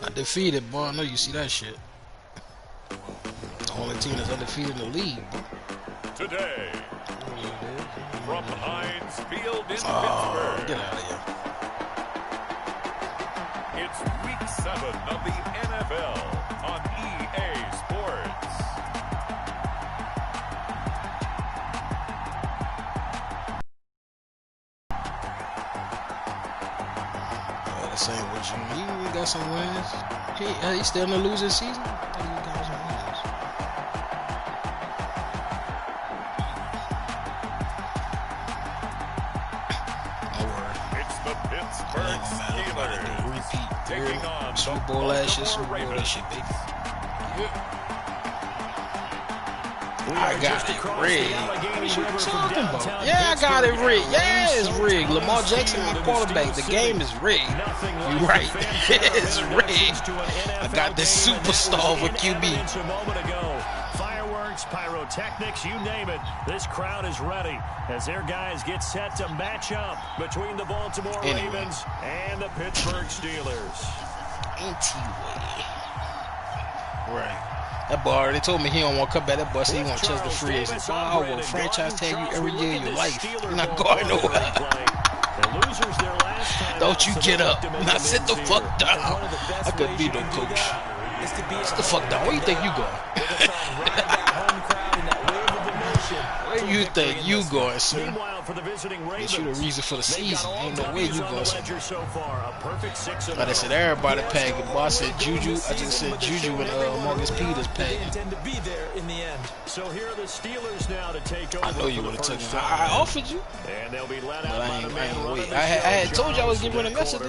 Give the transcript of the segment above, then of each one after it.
Undefeated, boy. I know you see that shit. The only team that's undefeated in the league. Today, from Heinz Field in Pittsburgh. Get out of here. It's week 7 of the NFL on EA Sports. The same with you. He got some wins. He's still in the losing season. I thought he got some wins. It's the Pittsburgh Steelers repeat. taking on Super Bowl last year, Super Bowl this shit, baby. I got it rigged. What you talking about? Yeah, I got it rigged. Yeah, it's rigged. Lamar Jackson, my quarterback. The game is rigged. You right. It's rigged. I got this superstar for QB. Fireworks, pyrotechnics, you name it. This crowd is ready as their guys get set to match up between the Baltimore Ravens and the Pittsburgh Steelers. Anyway. Right. That boy already told me he don't want to come back. That boy said he want to chase the free agent. I will franchise tag you every year of your life. You're not going nowhere. Don't you get up. Now sit the fuck down. I couldn't be no coach. Sit the fuck down. Where you think you going? Where you think you going, son? Get you the reason for the season. Ain't no way you going, son. Like I said, everybody packing. Boy, I said Juju. I just said Juju and Marcus Peters packing. I know you would have taken it. I offered you. But I ain't wait. I had told you I was giving a message.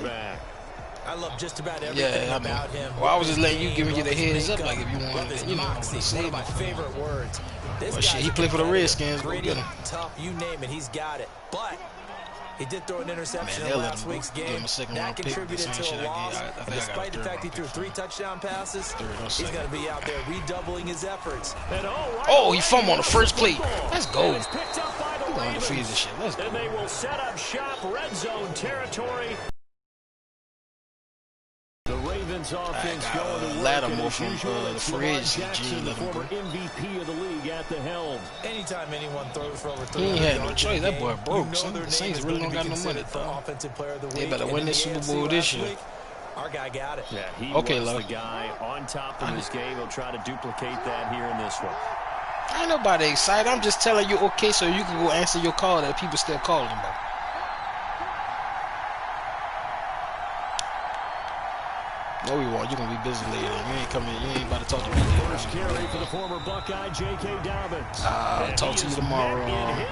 I love just about everything about him. Well, I was just letting you give me the heads up, like if you want to, you know, say my favorite words. Well, shit, he played for the Redskins. Go get him. Tough, you name it, he's got it. But he did throw an interception in last week's game. That contributed to a loss. Despite the fact he threw 3 touchdown passes, he's going to be out there redoubling his efforts. Oh, he fumbled on the first play. Let's go. He's going to freeze this shit. Let's go. And they will set up shop red zone territory. Offense going to Lattimore from the free agency. former MVP of the league at the helm. Anytime anyone throws for over 300 he ain't had no choice. That boy broke. The Saints really don't got no money. They better win this Super Bowl this year. Our guy got it. Yeah, he okay, was the guy on top of his game. He'll try to duplicate that here in this one. Ain't nobody excited. I'm just telling you, okay, so you can go answer your call that people still calling about. No, we won't. You're going to be busy later. You ain't coming. You ain't about to talk to me. First carry for the former Buckeye, J.K. Dobbins. I'll talk to you tomorrow. Yeah,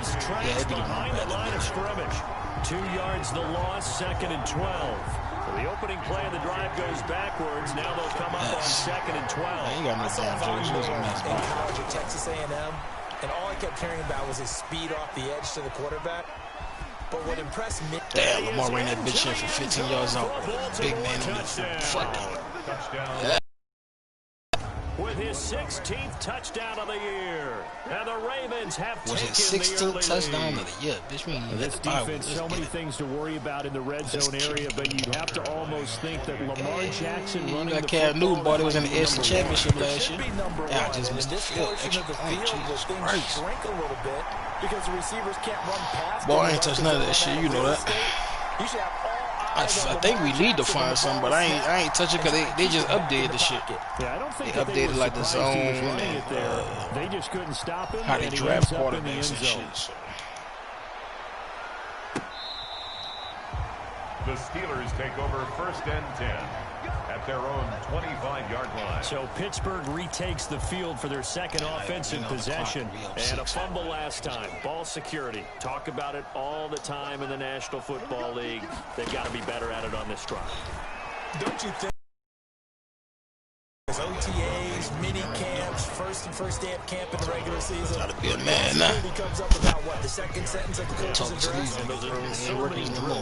it'd be behind the line of scrimmage. 2 yards the loss, 2nd and 12. So the opening play of the drive goes backwards. Now they'll come up on 2nd and 12. I ain't got no damn jokes. In college at Texas A&M, and all I kept hearing about was his speed off the edge to the quarterback. But what impressed me... Damn, Lamar ran that bitch in for 15 yards out. Big man on the fucking... With his 16th touchdown of the year. And the Ravens have taken his 16th touchdown of the year. Bitch, we ain't this defense, so many things to worry about in the red zone area, but you'd have to almost think that Lamar Jackson running the Cam Newton, boy, they was in the AFC Championship last year. Yeah, I just missed the field. Extra point, Jesus Christ. Because the receivers can't run past. Boy, I ain't touched none of that shit. You know that. I think we need to find something, but I ain't touching because they just updated the shit. Yeah, I don't think they updated like the zone and they just couldn't stop him. How they draft quarterbacks and shit. So. The Steelers take over 1st and 10 at their own 25-yard line. So Pittsburgh retakes the field for their second offensive possession. And a fumble last time. Ball security. Talk about it all the time in the National Football League. They've got to be better at it on this drive. Don't you think? OTAs, mini camps, first day of camp in the regular season. Gotta be a man now. He comes up about what, the second sentence of the coach's address?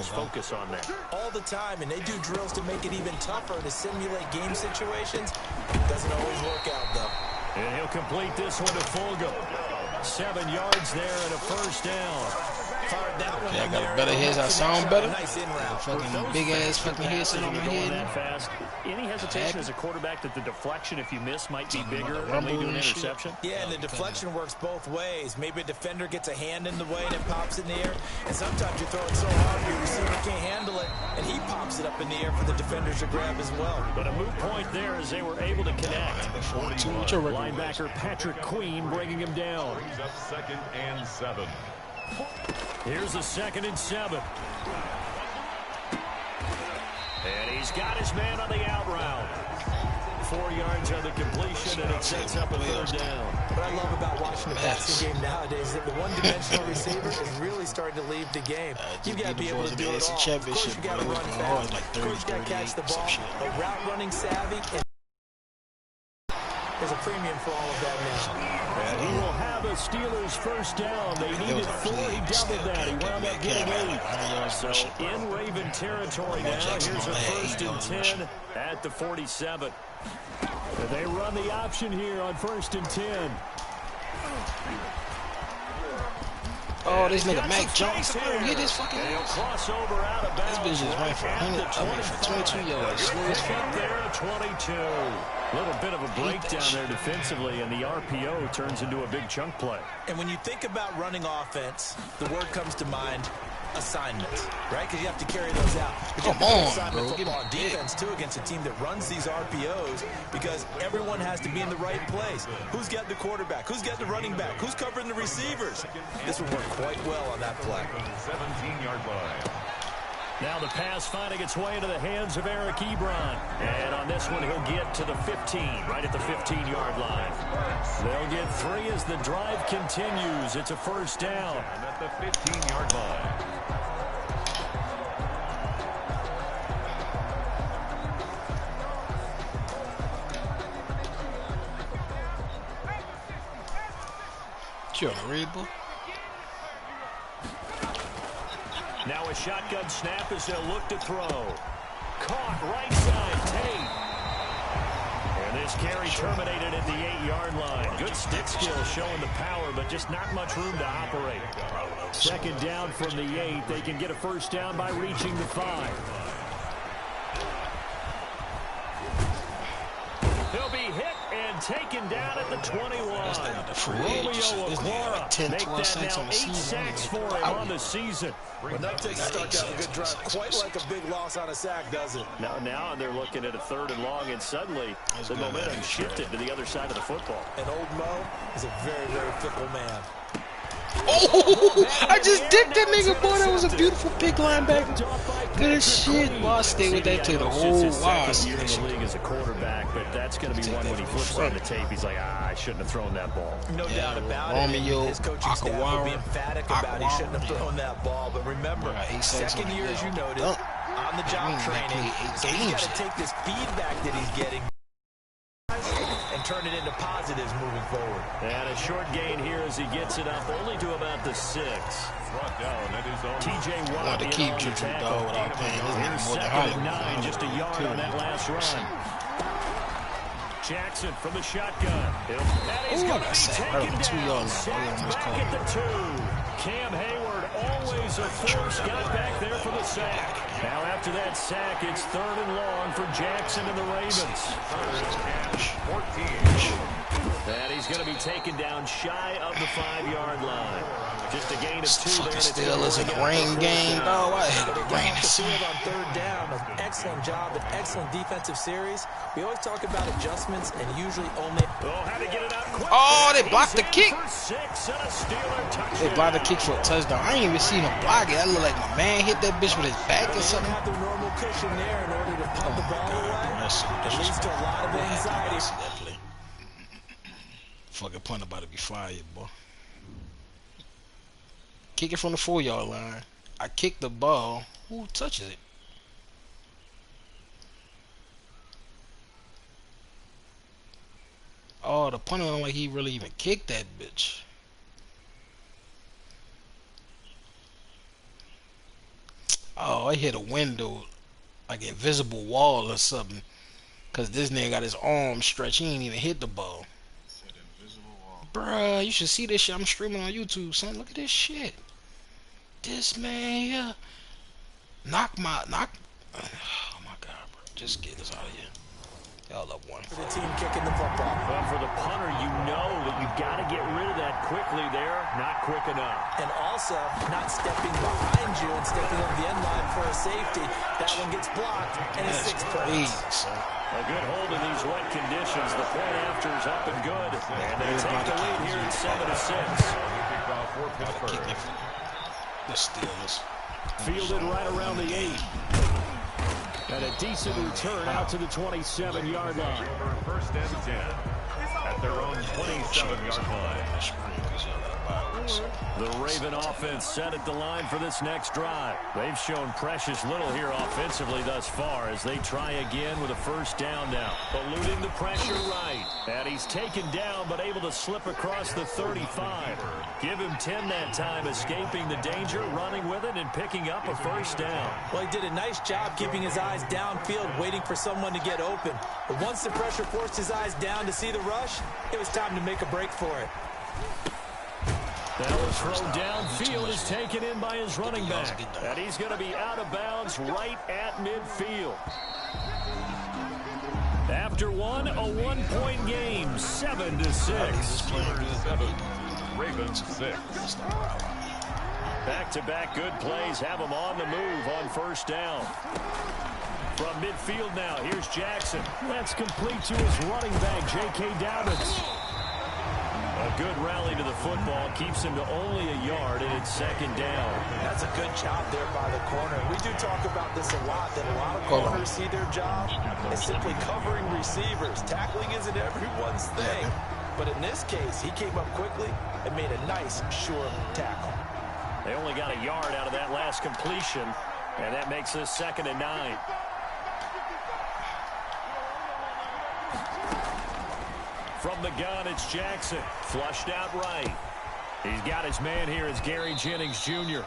Focus on that all the time, and they do drills to make it even tougher to simulate game situations. Doesn't always work out though. And he'll complete this one to Fulgham. 7 yards there and a first down. Fired Okay, I got a better hits. I sound better. Fucking big ass fucking hits in my head. That fast. Any hesitation as a quarterback that the deflection, if you miss, might be bigger and lead to an interception? Yeah, and the deflection works both ways. Maybe a defender gets a hand in the way and it pops in the air. And sometimes you throw it so hard your receiver can't handle it, and he pops it up in the air for the defenders to grab as well. But a moot point there as they were able to connect. Linebacker Patrick Queen bringing him down. Brings up 2nd and 7. Here's a 2nd and 7. And he's got his man on the out route. 4 yards on the completion, and it sets up a 3rd down. What I love about watching the passing game nowadays is that the one-dimensional receiver is really starting to leave the game. You've got to be able to do it all. Of course, you got to run fast. Of course, you got to catch the ball. But route running savvy, and there's a premium for all of that now. And he will have a Steelers 1st down. They needed 4. He doubled that. He wound up getting 8. So in Raven territory now. Here's a 1st and 10 at the 47. And they run the option here on 1st and 10. Oh, this nigga Mac Jones. Get this fucking crossover out of bounds. This bitch just ran for 22 yards. Slow as fuck. There at 22. Little bit of a breakdown there defensively, and the RPO turns into a big chunk play. And when you think about running offense, the word comes to mind, assignments, right? Because you have to carry those out. But you have to play assignment football on defense, too, against a team that runs these RPOs, because everyone has to be in the right place. Who's got the quarterback? Who's got the running back? Who's covering the receivers? This will work quite well on that play. 17-yard line. Now the pass finding its way into the hands of Eric Ebron. And on this one, he'll get to the 15, right at the 15-yard line. They'll get 3 as the drive continues. It's a 1st down. And at the 15-yard line. You on the read, boy? Now a shotgun snap as they'll look to throw. Caught right side, Tate. And this carry terminated at the 8-yard line. Good stick skill showing the power, but just not much room to operate. 2nd down from the 8. They can get a 1st down by reaching the 5. He'll be hit and taken down at the 21. Romeo Okwara make that now 8 sacks for him on the season. When that takes a start down a good drive, quite like a big loss on a sack, does it? Now they're looking at a 3rd and long, and suddenly the momentum shifted to the other side of the football. And old Mo is a very, very fickle man. Oh, I just dicked that nigga, boy. That was a beautiful pick, linebacker. Good shit. Boy, I stay with that to the whole last year in the league as a quarterback, but that's going to be one when he flips on the tape. He's like, I shouldn't have thrown that ball. No doubt about it. His coaching staff will be emphatic about he shouldn't have thrown that ball. But remember, 2nd year, as you noted, on the job training. So he's got to take this feedback that he's getting and turn it into positives moving forward. And a short gain here as he gets it up only to about the 6. TJ Watt to keep you dog without paying this nigga more than 9, just a yard on that last run. Jackson from the shotgun. He's going to be taken down. Sacked back at the 2. Cam Hayward, always a force, got back there for the sack. Now after that sack, it's 3rd and long for Jackson and the Ravens. 14. And he's going to be taken down shy of the 5-yard line. Just a gain of 2 there. Still is a rain game, dog. I hate the rain. On 3rd down, an excellent job, an excellent defensive series. We always talk about adjustments and usually only. How to get it out quick. Oh, they blocked the kick. They blocked the kick for a touchdown. I ain't even seen him block it. I look like my man hit that bitch with his back or something. Have the normal cushion there in order to pump the ball away. It leads to a lot of anxiety. Fucking punt about to be fired, boy. Kick it from the 4-yard line. I kick the ball. Who touches it? Oh, the punter don't like he really even kicked that bitch. Oh, I hit a window, like an invisible wall or something. Cause this nigga got his arm stretched. He ain't even hit the ball. Bruh, you should see this shit. I'm streaming on YouTube, son. Look at this shit. this man here. Knock. Oh my God, bro. Just get us out of here. Y'all up one. For the team kicking the football. Well, for the punter, you know that you've got to get rid of that quickly there. Not quick enough. And also, not stepping behind you and stepping over the end line for a safety. That one gets blocked, and it's 6 points. A good hold in these wet conditions. The point after is up and good. And they take the lead here at 7-6. Let's steal this. Fielded right around the 8. And a decent return out to the 27-yard line. First and 10 at their own 27-yard line. The Raven offense set at the line for this next drive. They've shown precious little here offensively thus far as they try again with a first down now. Eluding the pressure right. And he's taken down but able to slip across the 35. Give him 10 that time, escaping the danger, running with it, and picking up a first down. Well, he did a nice job keeping his eyes downfield, waiting for someone to get open. But once the pressure forced his eyes down to see the rush, it was time to make a break for it. That was thrown downfield, is taken in by his running back. And he's going to be out of bounds right at midfield. After one, a one-point game, 7-6. Ravens 6. Back-to-back good plays have them on the move on first down. From midfield now, here's Jackson. That's complete to his running back, J.K. Dobbins. A good rally to the football keeps him to only a yard, and it's second down. That's a good job there by the corner. We do talk about this a lot, that a lot of corners see their job as simply covering receivers. Tackling isn't everyone's thing. But in this case, he came up quickly and made a nice, sure tackle. They only got a yard out of that last completion, and that makes this 2nd and 9. From the gun, it's Jackson. Flushed out right. He's got his man here. It's Gary Jennings Jr.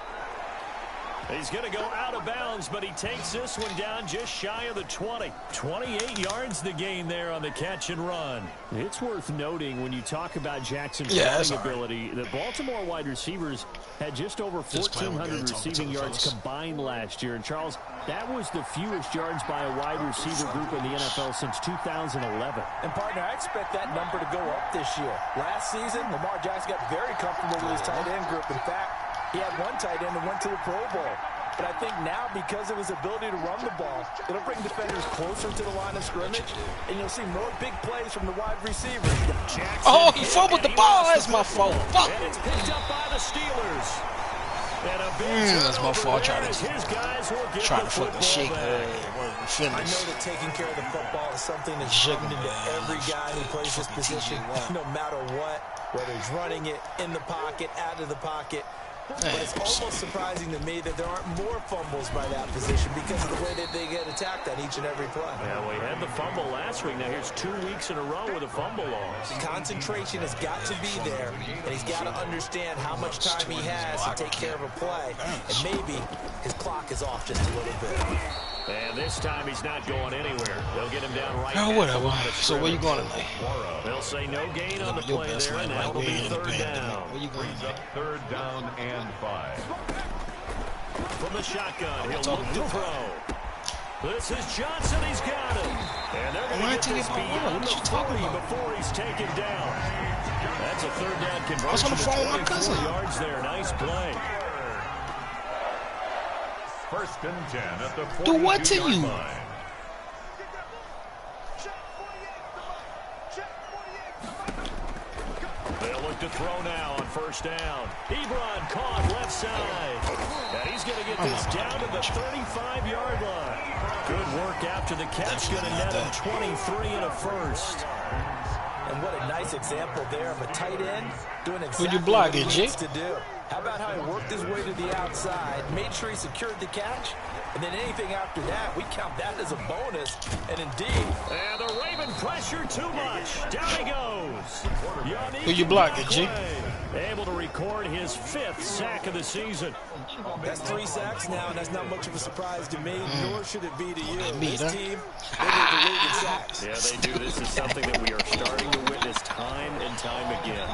He's going to go out of bounds, but he takes this one down just shy of the 20. 28 yards the gain there on the catch and run. It's worth noting when you talk about Jackson's running ability that Baltimore wide receivers had just over 1,400 receiving yards combined last year. And, Charles, that was the fewest yards by a wide receiver group in the NFL since 2011. And, partner, I expect that number to go up this year. Last season, Lamar Jackson got very comfortable with his tight end group. In fact, he had one tight end that went to the Pro Bowl. But I think now, because of his ability to run the ball, it'll bring defenders closer to the line of scrimmage, and you'll see more big plays from the wide receivers. Oh, he fumbled the ball. That's my fault. Fuck. And it's picked up by the Steelers. That's my fault. Trying to fucking shake. I know that taking care of the football is something that's driven into every guy who plays this position, no matter what, whether he's running it, in the pocket, out of the pocket. But it's almost surprising to me that there aren't more fumbles by that position because of the way that they get attacked on each and every play. Yeah, we had the fumble last week. Now here's 2 weeks in a row with a fumble loss. The concentration has got to be there, and he's got to understand how much time he has to take care of a play. And maybe his clock is off just a little bit. And this time he's not going anywhere. They'll get him down right now. Whatever. So where you going tonight? They'll say no gain on the play there, and that will be third down. Where you going tonight? 3rd down and 5. From the shotgun, he'll look to throw. This is Johnson. He's got it. And they're going to get this beyond the 40 before he's taken down. That's a 3rd down conversion to 24 yards there. Nice play. 1st and 10 at the 42-yard Do what to you? line. They'll look to throw now on 1st down. Ebron caught left side. And he's going to get this down to the 35-yard line. Good work after the catch. Going to net him 23 and a first. And what a nice example there of a tight end doing exactly you blocking, what he needs to do. How about how he worked his way to the outside, made sure he secured the catch, and then anything after that, we count that as a bonus. And indeed. And the Raven pressure too much. Down he goes. Who you blocking, G? Able to record his 5th sack of the season. That's 3 sacks now, and that's not much of a surprise to me, nor should it be to you. This team, they need the lead in sacks. Yeah, they do. This is something that we are starting to witness time and time again.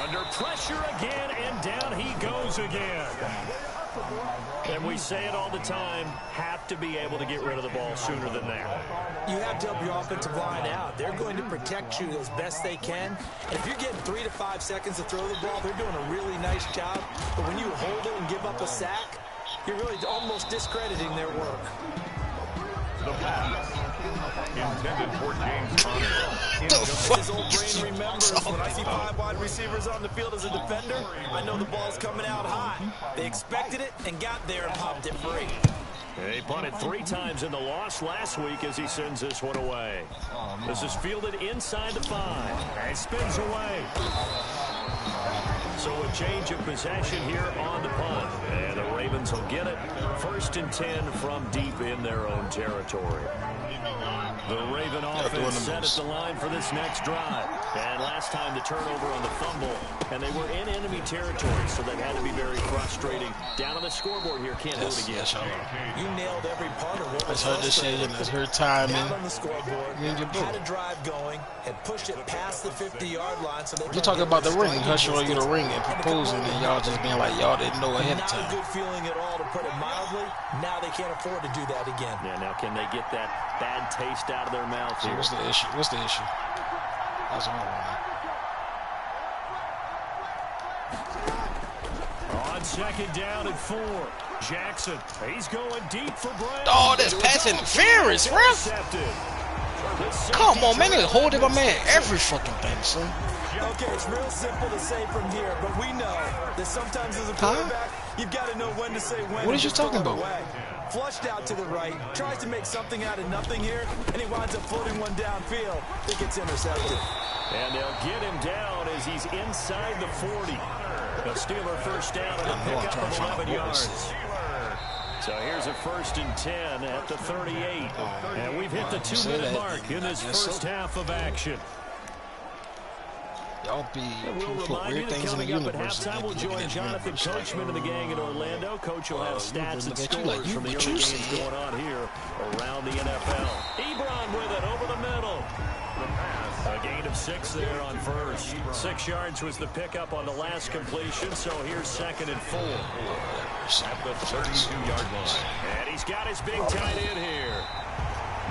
Under Pressure again, and down he goes again. And we say it all the time, have to be able to get rid of the ball sooner than that. You have to help your offensive line out. They're going to protect you as best they can. And if you're getting 3 to 5 seconds to throw the ball, they're doing a really nice job. But when you hold it and give up a sack, you're really almost discrediting their work. The pass. Intended for James Conner. His old brain remembers when I see 5 wide receivers on the field as a defender, I know the ball's coming out high. They expected it and got there and popped it free. He punted 3 times in the loss last week as he sends this one away. This is fielded inside the 5. And spins away. So a change of possession here on the punt. And the Ravens will get it. 1st and 10 from deep in their own territory. The Raven offense set at the line for this next drive. And last time the turnover on the fumble, and they were in enemy territory, so that had to be very frustrating. Down on the scoreboard here, can't do it again. You nailed every part of what was her decision, it's her timing. Down on the scoreboard, had a drive going, had pushed it past the 50-yard line. So you're talking about the ring, her showing you the ring and proposing, and y'all just being like, y'all didn't know ahead of time. Not a good feeling at all, to put it mildly. Now they can't afford to do that again. Yeah, now can they get that bad taste out of their mouth here? What's the issue? What's the issue? That's all On 2nd down and 4. Jackson, he's going deep for Brown. Oh, that's pass interference, ref. Come on, man. They hold it, my man. Every fucking thing, son. Okay, it's real simple to say from here, but we know that sometimes as a quarterback, you've got to know when to say when. What are you talking about? Flushed out to the right, tries to make something out of nothing here, and he winds up floating one downfield. It gets intercepted. And they'll get him down as he's inside the 40. A Steeler 1st down and a pickup of 11 yards. So here's a 1st and 10 at the 38. And we've hit the 2-minute mark in this first half of action. Y'all be put weird things in the universe. Halftime, we'll join Jonathan Coachman and the gang in Orlando. Coach will have stats and scores from the early games going on here around the NFL. Ebron with it over the middle. A gain of 6 there on 1st. 6 yards was the pickup on the last completion, so here's 2nd and 4. At the 32-yard line. And he's got his big tight end here.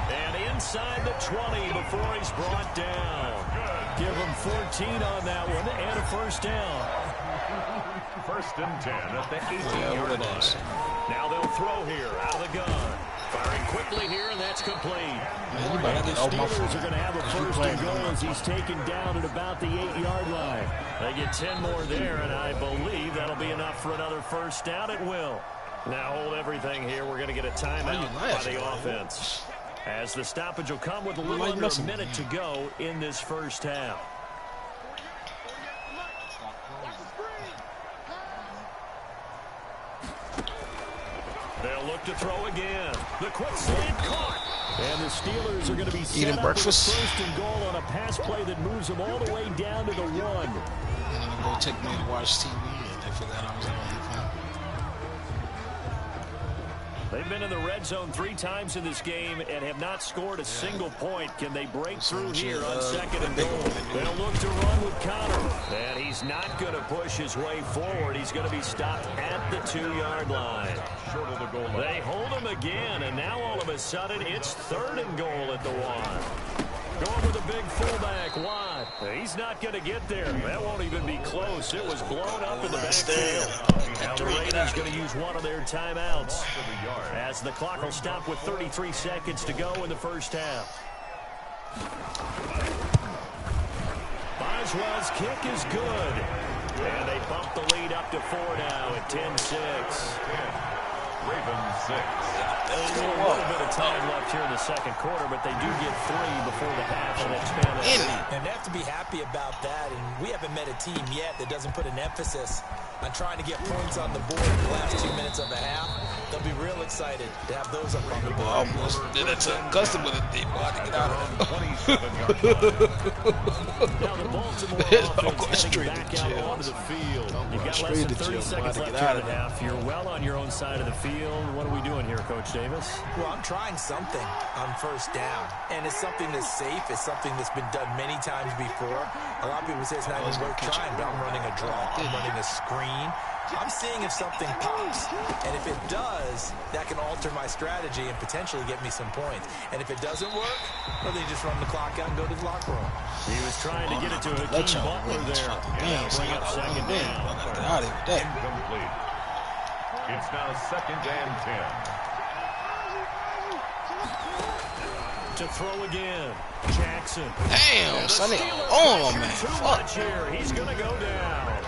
And inside the 20 before he's brought down. Give him 14 on that one and a 1st down. 1st and 10 at the 18-yard line. Now they'll throw here out of the gun. Firing quickly here, and that's complete. And the Steelers are going to have a 1st and goal as he's taken down at about the 8-yard line. They get 10 more there, and I believe that'll be enough for another 1st down. It will. Now hold everything here. We're going to get a timeout by the offense. As the stoppage will come with a little under a minute to go in this first half. They'll look to throw again. The quick slant caught. And the Steelers are going to be set up with 1st and goal on a pass play that moves them all the way down to the 1. And go take me to watch TV, and they forgot I was on the phone. They've been in the red zone 3 times in this game and have not scored a single point. Can they break through here on 2nd and goal? They'll look to run with Conner. And he's not going to push his way forward. He's going to be stopped at the 2-yard line. Short of the goal line. They hold him again, and now all of a sudden it's 3rd and goal at the 1. Going with a big fullback, Watt. He's not going to get there. That won't even be close. It was blown up in the backfield. Now the Raiders going to use one of their timeouts as the clock will stop with 33 seconds to go in the first half. Boswell's kick is good. And they bump the lead up to 4 now at 10-6. Ravens 6. There's a little bit of time left here in the 2nd quarter, but they do get 3 before the half and expand it. And they have to be happy about that. And we haven't met a team yet that doesn't put an emphasis on trying to get points on the board in the last 2 minutes of the half. They'll be real excited to have those up on the board. Almost did it to custom with a deep ball to get out of there. Now the Baltimore offense heading back out onto the field. You've got less than 30 seconds left here in the half. You're well on your own side of the field. What are we doing here, Coach Dave? Davis. Well, I'm trying something on first down, and it's something that's safe. It's something that's been done many times before. A lot of people say it's not even worth trying, but I'm running a draw. I'm running a screen. I'm seeing if something pops, and if it does, that can alter my strategy and potentially get me some points. And if it doesn't work, well, then you just run the clock out and go to the locker room. He was trying to get it to Hakeem Butler there. Bring up second down. Get out of here. Incomplete. It's now 2nd and 10. To throw again. Jackson. Damn, Sonny. Oh, man. Fuck. Here. He's going to go down.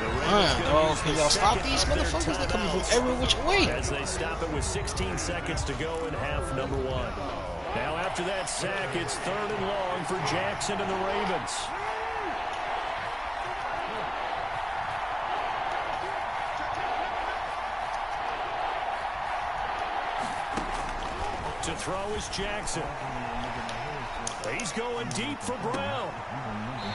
Dog, can y'all stop these motherfuckers? They're coming from every which way. As they stop it with 16 seconds to go in half number 1. Now after that sack, it's 3rd and long for Jackson and the Ravens. To throw is Jackson. He's going deep for Brown.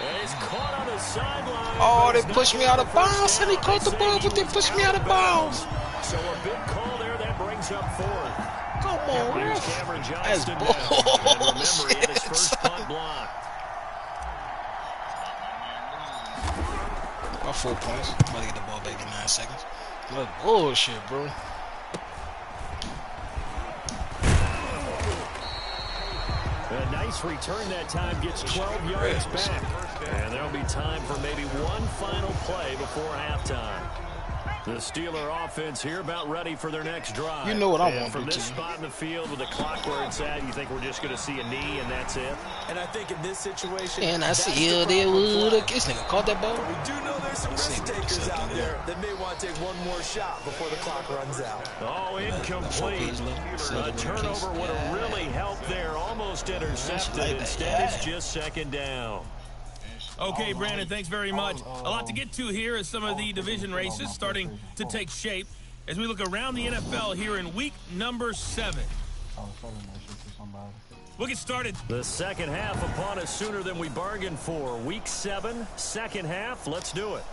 And he's caught on the sideline. Oh, they pushed me out of bounds. And he caught the ball, but they pushed me out of bounds. So a big call there that brings up 4th. Come on, Here's ref. Cameron That's Johnston now. And remember, he had his bullshit. first punt block. About 4 points. I'm about to get the ball back in 9 seconds. That's bullshit, bro. A nice return that time, gets 12 yards back. And there'll be time for maybe one final play before halftime. The Steeler offense here about ready for their next drive. You know what I want to from do this to you. spot in the field with the clock where it's at, you think we're just going to see a knee and that's it? And I think in this situation, And I that's see the they problem would. play. This nigga caught that ball. We do know there's some risk takers out there that may want to take one more shot before the clock runs out. Oh, incomplete. A turnover would have really helped there. Almost intercepted. Instead, it's just 2nd down. Okay, Brandon, thanks very much. A lot to get to here as some of the division races starting to take shape as we look around the NFL here in week number 7. We'll get started. The second half upon us sooner than we bargained for. Week 7, second half. Let's do it.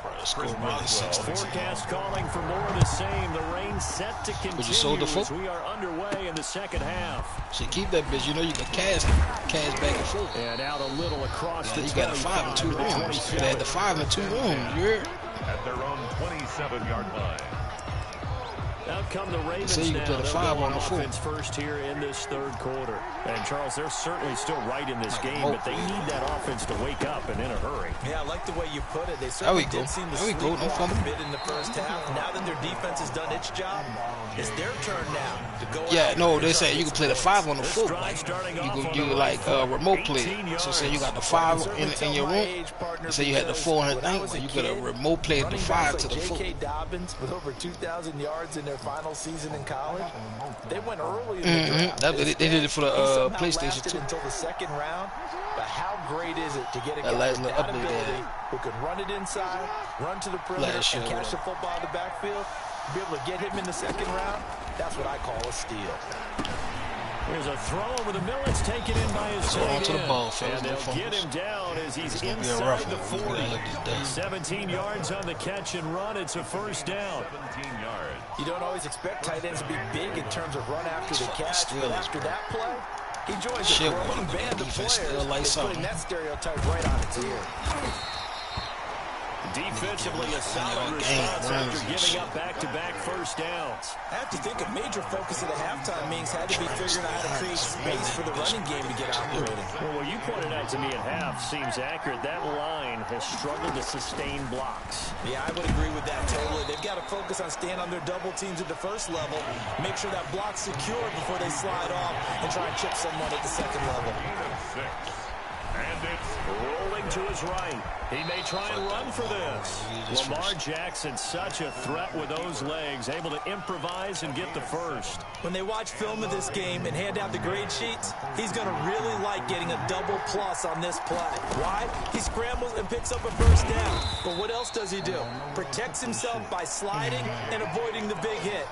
Forecast calling for more of the same. The rain set to continue as we are underway in the second half. So keep that bitch. You know you can cash back and forth. And out a little across the You got a 5 and 2 rooms. They had the 5 and 2 rooms. You're At their own 27-yard line. Out come the Ravens so you can now. put a 5 on the 4. Offense first here in this 3rd quarter. And Charles, they're certainly still right in this game, but they need that offense to wake up and in a hurry. Yeah, I like the way you put it. They certainly did seem to sleep No a bit in the first half. Now that their defense has done its job, it's their turn now to go out. No, they say you can play the 5 on the 4. Like, you like remote play. So say you got the 5 in your room. Say you had the 4 in the thing. You got a remote play the 5 to the 4. J.K. Dobbins with over 2,000 yards in their final season in college. They went early in the draft. They did it for the PlayStation 2. Until the 2nd round. But how great is it to get a guy with that ability who can run it inside, run to the perimeter, and catch the football in the backfield, be able to get him in the 2nd round? That's what I call a steal. There's a throw over the middle. It's taken in by his on to the ball, and they'll get him down as he's inside the 40. 17 yards on the catch and run. It's a first down. 17 yards. You don't always expect tight ends to be big in terms of run after the catch, but after that play, he joins a growing band of players that's putting that stereotype right on its ear. Defensively, a solid response after giving up back-to-back first downs. I have to think a major focus of the halftime meetings had to be figuring out how to create space for the running game to get operating. Well, what you pointed out to me at half seems accurate. That line has struggled to sustain blocks. Yeah, I would agree with that totally. They've got to focus on staying on their double teams at the first level, make sure that block's secure before they slide off and try and chip someone at the 2nd level. And it's rolling to his right. He may try and run for this. Lamar Jackson, such a threat with those legs, able to improvise and get the first. When they watch film of this game and hand out the grade sheets, he's going to really like getting a double plus on this play. Why? He scrambles and picks up a first down. But what else does he do? Protects himself by sliding and avoiding the big hit.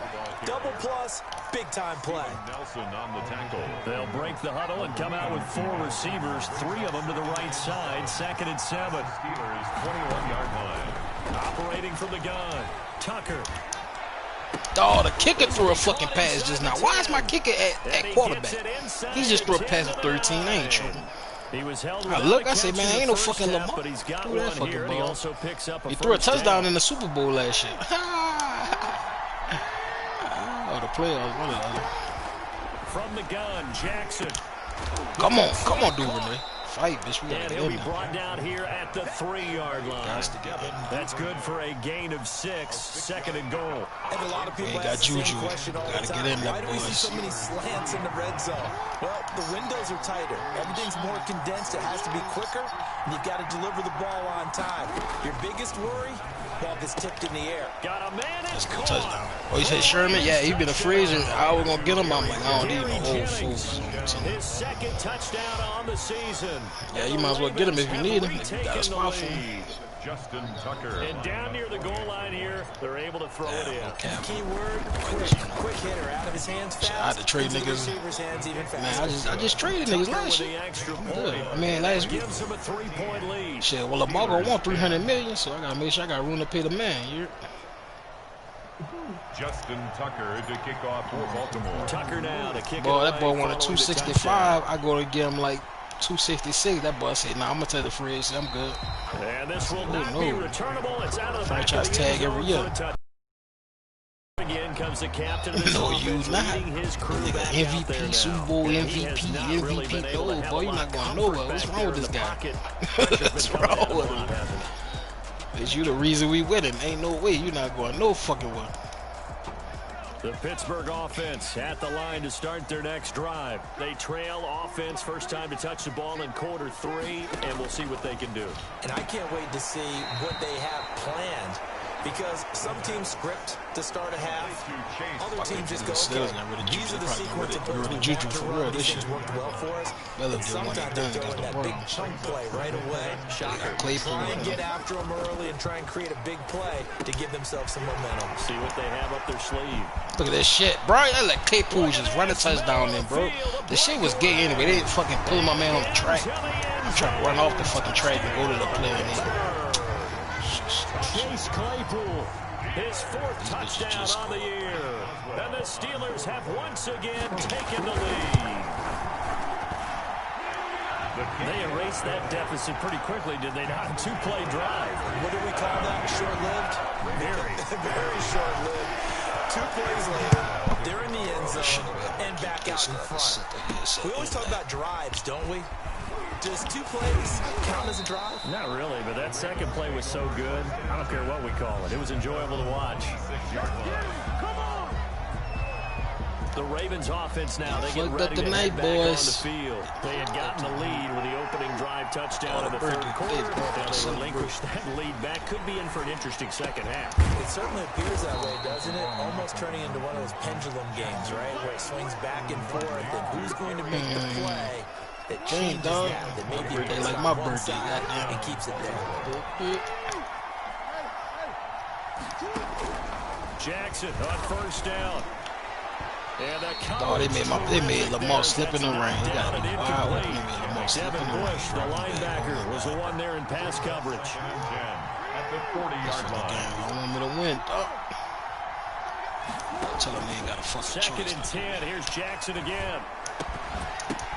Double plus, big-time play. Nelson on the tackle. They'll break the huddle and come out with 4 receivers, 3 of them to the right side, 2nd and 7. Steelers 21-yard line. Operating from the gun, Tucker. Oh, the kicker threw a fucking pass just now. Why is my kicker at quarterback? He just threw a pass at 13. I ain't true. I look, I say, man, ain't no fucking Lamar. Threw that fucking ball. He threw a touchdown in the Super Bowl last year. Oh, the playoffs, one or the other. From the gun, Jackson. Come on, dude, Renee. Fight, bitch. We gotta And get he'll in be there. brought down here at the 3-yard line. Guys together. That's good for a gain of 6. Second and goal. And a lot of people got ask the same Juju. question all Gotta the get time. in there, Why do we see boys. so many slants in the red zone? Well, the windows are tighter. Everything's more condensed. It has to be quicker, and you've got to deliver the ball on time. Your biggest worry? Ball gets tipped in the air. Got a man in Good touchdown. Oh, you said Sherman? Yeah, he been a freeze, and I was gonna get him. I'm like, I don't need no old fool. His second touchdown on the season. Yeah, you might as well get him if you need him. You got a spot for him. Justin Tucker. And down near the goal line here, they're able to throw it in. Key word, quick hitter out of his hands fast. I had to trade into the niggas. receiver's hands even Man, faster. I just traded niggas last With year. the extra Yeah, point. I mean, last week. Gives him a 3-point lead. Shit, well, Lamar gonna want 300 million, so I gotta make sure I got room to pay the man. Justin Tucker to kick off for Baltimore. Tucker now to kick Boy, it that boy away wanted following the 265. I go to give him like 266. That boy said, nah, I'm gonna take the free agency. I'm good. touchdown. And this will not no. be returnable. It's out of the back Franchise of the end tag every zone year. for a touchdown. Again comes the captain of this No, offense, you not. leading his crew Nigga, back out there MVP, now. Super Bowl And he has MVP, not really been able to MVP. have Oh, boy, a you're lot not of going comfort nowhere. back What's there wrong with in this the guy? pocket. Pressure's What's been coming wrong down with a lot, him? hasn't it? Is you the reason we winning? Ain't no way you're not going no fucking way. The Pittsburgh offense at the line to start their next drive. They trail offense, first time to touch the ball in quarter 3, and we'll see what they can do. And I can't wait to see what they have planned, because some teams script to start a half. Other teams just go, okay, these are the sequence of plays we want to run. These things worked well for us. And sometimes they throw in that big chunk play right away. Try and get after them early and try and create a big play to give themselves some momentum. See what they have up their sleeve. Look at this shit, bro. I let Claypool just run a touchdown in, bro. The shit was gay anyway. They didn't fucking pull my man on the track. I'm trying to run off the fucking track and go to the play. Chase Claypool, his 4th touchdown on the year. And the Steelers have once again taken the lead. They erased that deficit pretty quickly, did they not? 2-play drive. What do we call that? Short-lived? Very. Very short-lived. 2 plays later, they're in the end zone and back out in front. We always talk about drives, don't we? Does 2 plays count as a drive? Not really, but that second play was so good. I don't care what we call it. It was enjoyable to watch. The Ravens offense now, they get ready to head back on the field. They had gotten the lead with the opening drive touchdown in the 3rd quarter. Now they relinquish that lead back. Could be in for an interesting second half. It certainly appears that way, doesn't it? Almost turning into one of those pendulum games, right? Where it swings back and forth, and who's going to make the play that changes that maybe it like my birthday, goddamn. and keeps it there. Jackson on first down. And Oh, they made Lamar slip in the rain. He got to be wild when they made Lamar slip in Devin the rain. Bush, the linebacker, was the one there in pass coverage. At the 40-yard line. I want me to win, dog. Tell him he ain't got a fucking Second choice. and 10. Here's Jackson again.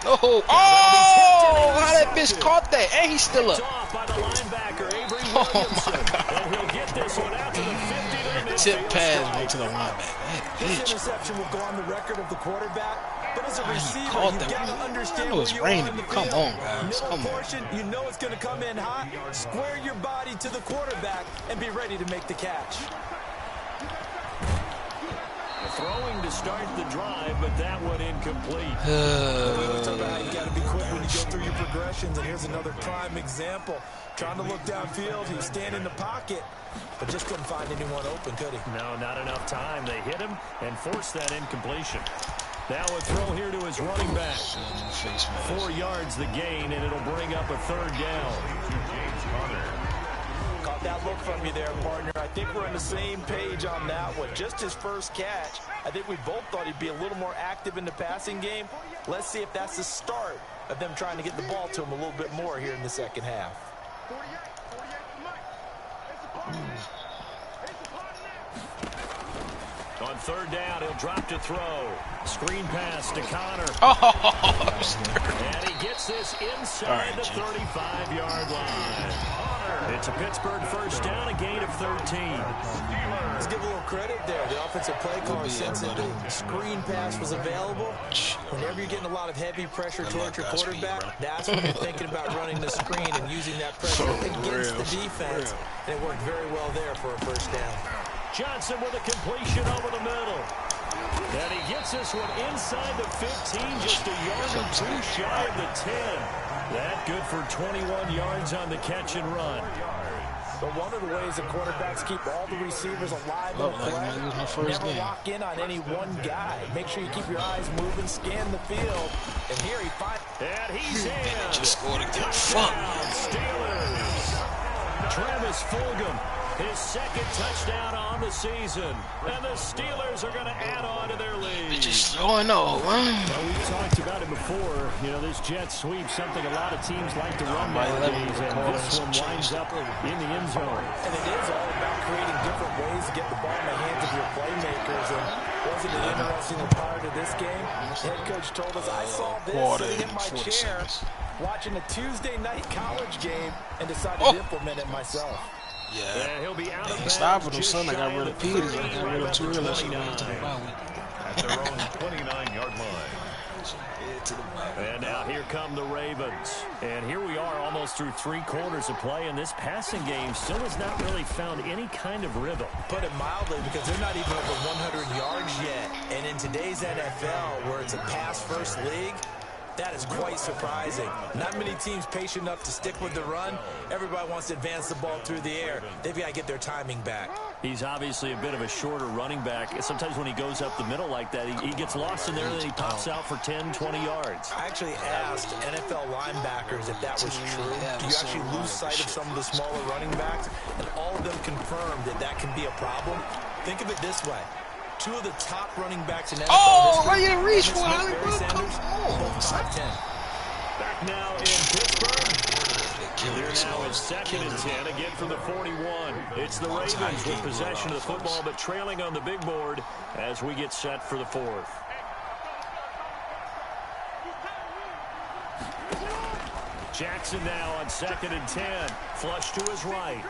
Oh, how that bitch caught that, and he's still up. Off by the linebacker, Avery Oh Williamson. my God. And he'll get this one out to the 50 to the Tip midfield pass stripe. went to the linebacker. That This bitch. interception will go on the record of the quarterback, but as a He receiver, caught you've that. got to I understand know where it's you raining, are in the but come field. on, guys. Middle Come on. portion, you know it's going to come in hot. Square your body to the quarterback and be ready to make the catch. Throwing to start the drive, but that one incomplete. You got to be quick when you go through your progressions, and here's another prime example. Trying to look downfield, he was standing in the pocket, but just couldn't find anyone open, could he? No, not enough time. They hit him and forced that incompletion. Now a throw here to his running back. 4 yards the gain, and it'll bring up a 3rd down. Caught that look from you there, partner. I think we're on the same page on that one. Just his first catch. I think we both thought he'd be a little more active in the passing game. Let's see if that's the start of them trying to get the ball to him a little bit more here in the second half. On third down, he'll drop to throw. Screen pass to Connor. And he gets this inside the 35-yard line. It's a Pittsburgh first down, a gain of 13. Let's give a little credit there. The offensive play caller sense that the screen pass was available. Whenever you're getting a lot of heavy pressure towards your quarterback, that's when you're thinking about running the screen and using that pressure against the defense. And it worked very well there for a first down. Johnson with a completion over the middle. And he gets this one inside the 15, just a yard or two shy of the 10. That good for 21 yards on the catch and run. But one of the ways the quarterbacks keep all the receivers alive and play, never lock in on any one guy. Make sure you keep your eyes moving, scan the field, and here he finds. And he's in. Just scored again. Fuck. Steelers. Travis Fulgham, his second touchdown on the season. And the Steelers are going to add on to their lead. Just throwing over. Well, we've talked about it before. You know, this jet sweep, something a lot of teams like to run nowadays, and this one winds up in the end zone. And it is all about creating different ways to get the ball in the hands of your playmakers. And wasn't it interesting part of this game? Head coach told us, I saw this sitting in my chair watching a Tuesday night college game and decided to implement it myself. Yeah, he'll be out of bounds. Stop with him, son. I got rid of Peters. I got rid of too early. At their own 29-yard line. And now here come the Ravens. And here we are almost through 3 quarters of play, and this passing game still has not really found any kind of rhythm. Put it mildly, because they're not even over 100 yards yet. And in today's NFL, where it's a pass-first league, that is quite surprising. Not many teams patient enough to stick with the run. Everybody wants to advance the ball through the air. They've got to get their timing back. He's obviously a bit of a shorter running back. Sometimes when he goes up the middle like that, he gets lost in there and then he pops out for 10, 20 yards. I actually asked NFL linebackers if that was true. Do you actually lose sight of some of the smaller running backs? And all of them confirmed that that can be a problem. Think of it this way. 2 of the top running backs in NFL history. Why you didn't reach for Hollywood? Come on. 5'10". Back now in Pittsburgh. Here now is 2nd and 10, again from the 41. It's the Ravens with possession of the football, but trailing on the big board as we get set for the 4th. Jackson now on 2nd and 10. Flush to his right.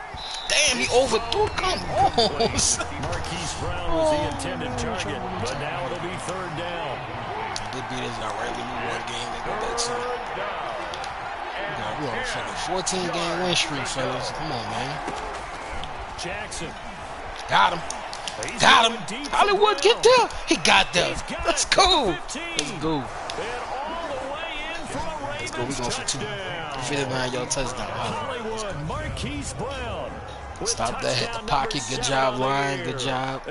Damn, he overthrew. Come on. Marquise Brown was the intended target, but now it'll be 3rd down. They beat us outright when we won the game. They got that too. We're on a fucking 14-game win streak, fellas. Come on, man. Jackson. Got him. Got him. Hollywood, get there. He got there. Let's go. Let's go. Let's go. We're going for 2. 59-yard touchdown. Hollywood, Marquise Brown. Stop that. Hit the pocket. Good job, line. Good job.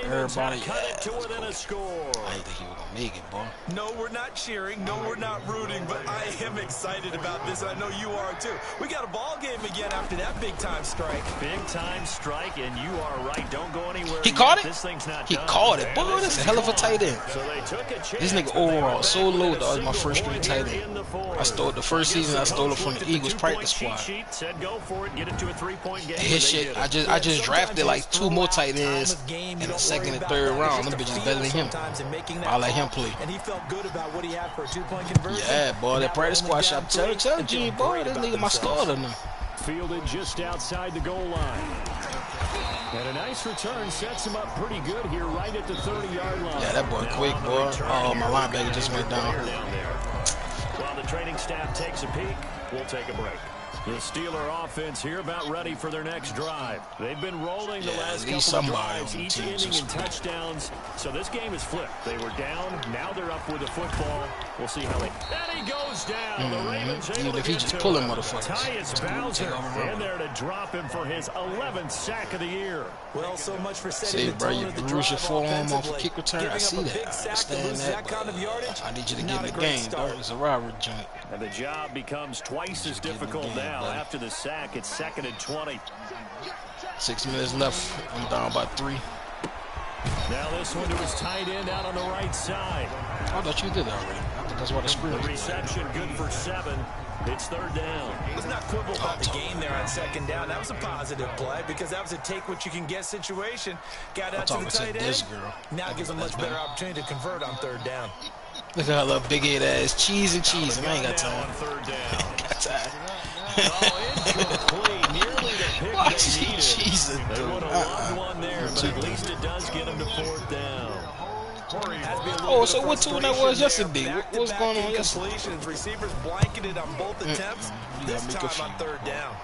Everybody. Cut it to within a score. I didn't think he was going to make it, boy. No, we're not cheering. No, we're not rooting. But I am excited about this. I know you are, too. We got a ball game again after that big-time strike. Big-time strike, and you are right. Don't go anywhere. He caught it? This thing's not He done. caught it. Boy, that's a hell of a tight end. So they took a chance. This nigga overall so low. That was my first 3 tight end. I stole it the first season. I stole it from the Eagles practice squad. Said go for it. Get it to a 3-point game. His shit. I just drafted like 2 more tight ends in the 2nd and 3rd round. Them bitches better than him. I let him play. And he felt good about what he had for a 2-point conversion. Yeah, boy, that practice squad shot. Tell G, boy, this nigga my starter now. Fielded just outside the goal line. And a nice return sets him up pretty good here right at the 30-yard line. Yeah, that boy quick, boy. Oh, my linebacker just went down. While the training staff takes a peek, we'll take a break. The Steeler offense here about ready for their next drive. They've been rolling the last couple of drives, each ending in touchdowns. So this game is flipped. They were down, now they're up with the football. We'll see how they... And he goes down. The Ravens able if he just pulling motherfuckers. Tyus Bowser in there to drop him for his 11th sack of the year. Well, so much for setting the bro, tone you of the bruise your drive forearm off a offensively. kick return. I see that. I understand that. I need you to get in the game, bro. It's a rivalry joint. And the job becomes twice as difficult now. After the sack, it's 2nd and 20. 6 minutes left. I'm down by 3. Now this one to his tight end out on the right side. I thought you did that already. I thought that's why the screen was reception good for 7. It's third down. Let's not quibble about the game there on second down. That was a positive play because that was a take-what-you-can-get situation. Got out to the tight end. Now gives a much better opportunity to convert on third down. Look at her little big-head ass. Cheese and cheese. And I ain't got time. Third down. Got time. Incomplete. Nearly the pick Oh, they needed. Jesus, They dude. would have loved one there, but at least it does get them to fourth down. Oh, so what tune that was yesterday? What was going on yesterday? Receivers blanketed on both attempts. This time on third down.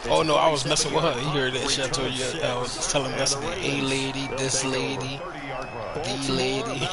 Oh no, I was messing with her. You heard that shit I told you. I was telling her A lady, this lady, D lady.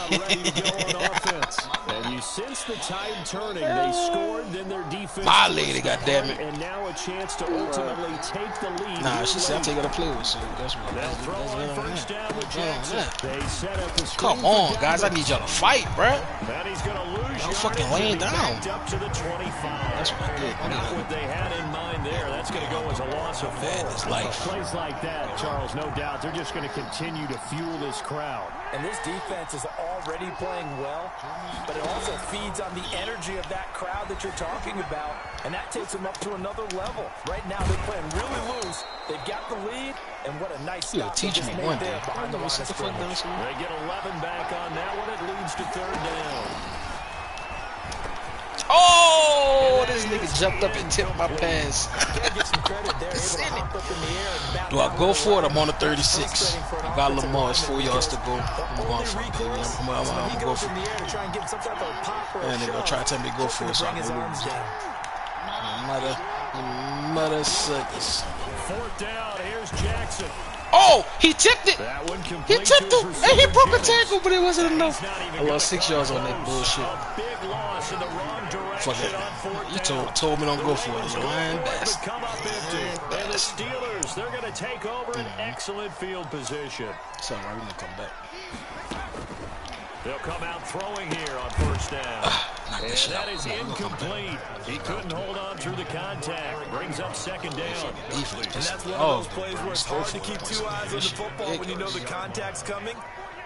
And you sense the tide turning. They scored, then their defense. My lady, goddammit. And now a chance to ultimately take the lead. Nah, she said I'll take her to play with, so that's what They'll throw on first down with Jackson. They set up the Come on, guys, I need y'all to fight, bruh. And he's going to lose. Y'all fucking laying down. Up to the 25. That's what I did. Not what they had in mind there. That's going to go as a loss of 4. Plays like that, Charles, no doubt, they're just going to continue to fuel this crowd. And this defense is already playing well, but it also feeds on the energy of that crowd that you're talking about, and that takes them up to another level. Right now, they're playing really loose. They've got the lead, and what a nice stop they just made there behind the line of scrimmage. They get 11 back on that one. It leads to third down. Oh, this nigga jumped up and tipped my pass. Do I go for it? I'm on the 36. I got Lamar. It's 4 yards to go. I'm going for it, baby. I'm going to go for it. And they're going to try to tell me to go for it, so I'm going to lose. Mother suckers. Fourth down. Here's Jackson. Oh, he tipped it. He tipped it. And he broke a tackle, but it wasn't enough. I lost 6 yards on that bullshit. Big loss in the wrong direction. Fuck it. You told me don't go for it. You lying bastard. Come up empty. And the Steelers, they're going to take over an excellent field position. It's all right. We're going to come back. They'll come out throwing here on first down. And that is incomplete. He couldn't hold on through the contact. Brings up second down. And that's one of those plays where it's hard to keep 2 eyes on the football when you know the contact's coming,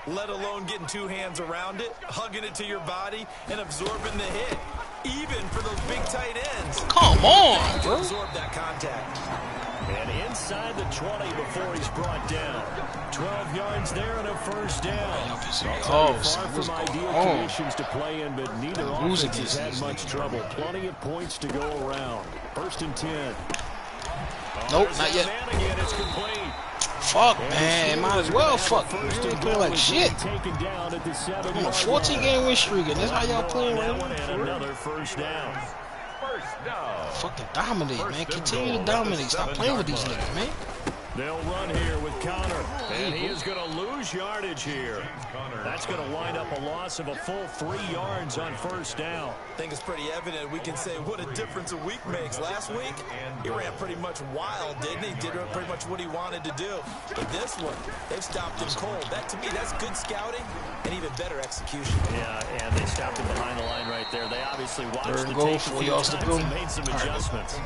let alone getting 2 hands around it, hugging it to your body, and absorbing the hit. Even for those big tight ends. Come on, bro. Absorb that contact. And inside the 20 before he's brought down. 12 yards there and a first down. Far from ideal conditions to play in, but neither offense has had much trouble. Plenty of points to go around. First and 10. Nope, not yet. It's complete. Fuck, man. Might as well fuck. You play like shit. On a 14-game win streak, and that's how y'all playing right now. Another first down. Fucking dominate, man. Continue to dominate. Stop playing with these niggas, man. They'll run here with Connor, and he is going to lose yardage here. That's going to wind up a loss of a full 3 yards on first down. I think it's pretty evident we can say what a difference a week makes. Last week, he ran pretty much wild, didn't he? Did pretty much what he wanted to do. But this one, they've stopped him cold. That, to me, that's good scouting and even better execution. Yeah, and they stopped him behind the line right there. They obviously watched the goal, tape 4 yards to go. And made some adjustments.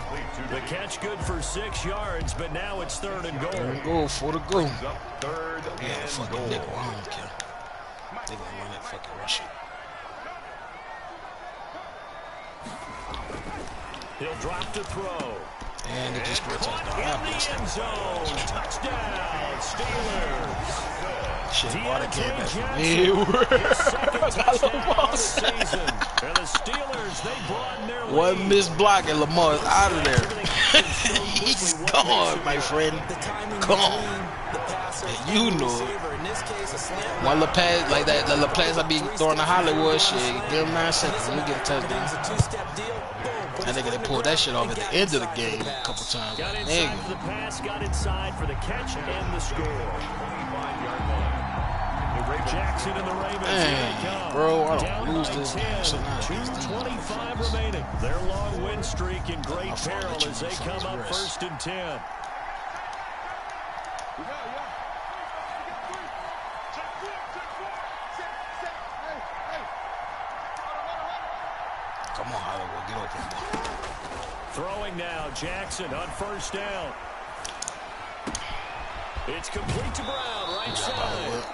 The catch good for 6 yards, but now it's third and goal. Third and goal, 4 to go. Yeah, fucking nigga, I don't care. They gonna run that fucking Russian. He'll drop to throw. And they just scored a touchdown. In the end zone. Touchdown, Steelers. Shit, water came back from me. I got Lamar. And the Steelers, they broaden their lead. One missed block and Lamar's out of there. He's gone, my friend. Gone. And you know it. One little pass like that, the little pass I be throwing to Hollywood shit. Give him 9 seconds and we get a touchdown. I think they pulled that shit off at the end of the game a couple times. Got inside for the pass, got inside for the catch and the score. Jackson and the Ravens. Dang, bro, I don't lose this game. 2:25 remaining. Their long win streak in great peril as they come up first and 10. Come on, Hollywood, get open. Throwing now, Jackson on first down. It's complete to Brown, right side.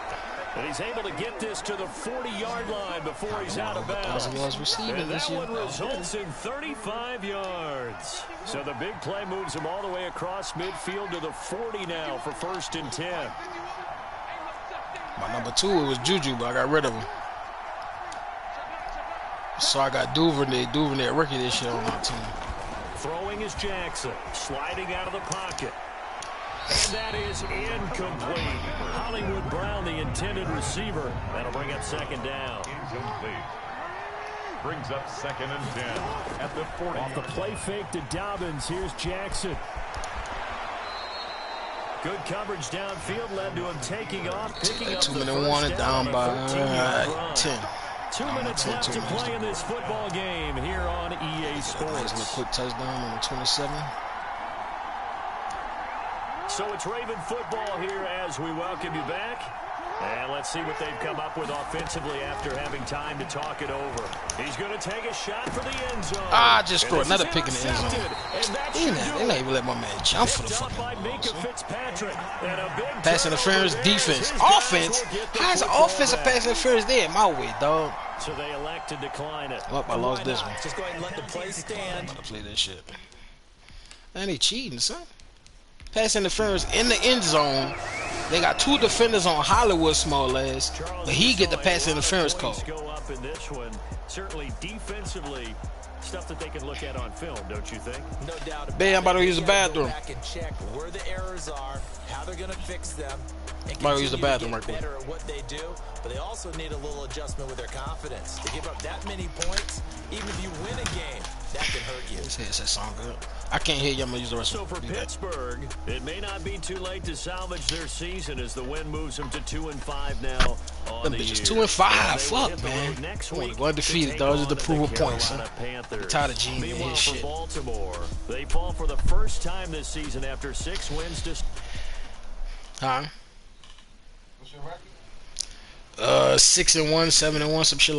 And he's able to get this to the 40-yard line before he's out of bounds. And that one results in 35 yards. So the big play moves him all the way across midfield to the 40 now for 1st and 10. My number 2, it was Juju, but I got rid of him. So I got Duvernay, rookie this year on my team. Throwing is Jackson, sliding out of the pocket. And that is incomplete. Hollywood Brown, the intended receiver. That'll bring up 2nd down. Incomplete. Brings up 2nd and 10 at the 40. Off the play fake to Dobbins, here's Jackson. Good coverage downfield led to him taking off, picking up the 2-1 down by 10. 2 minutes left to play in this football game here on EA Sports. Nice quick touchdown on the 27. So it's Raven football here as we welcome you back. And let's see what they've come up with offensively after having time to talk it over. He's going to take a shot for the end zone. I just scored another pick in the end zone. They not even let my man jump for the football. Pass interference, defense, offense. How's the offensive pass interference there? My way, dog. So they elect to decline it. I lost this one. Just go ahead and let the play stand. I'm about to play this shit. Man, they cheating, son. Pass interference in the end zone. They got 2 defenders on Hollywood small ass, but he get the pass interference call. Go up in this one. Certainly defensively, stuff that they can look at on film, don't you think? No doubt about it. Man, I'm about to use the bathroom. Back and check where the errors are, how they're going to fix them. I'm about to use the bathroom right quick. Better at what they do, but they also need a little adjustment with their confidence. To give up that many points, even if you win a game, that can hurt you. This headset sound good. I can't hear you. I'm gonna use the rest so of it. So for Pittsburgh, it may not be too late to salvage their season as the win moves them to 2-5 now. Them bitches 2-5. Fuck, man. I want to go undefeated, dog. Just to prove a point, son. I'm tired of Gene and his shit. Baltimore, they fall for the first time this season after 6 wins to. Huh? 6-1, 7-1, some shit like that.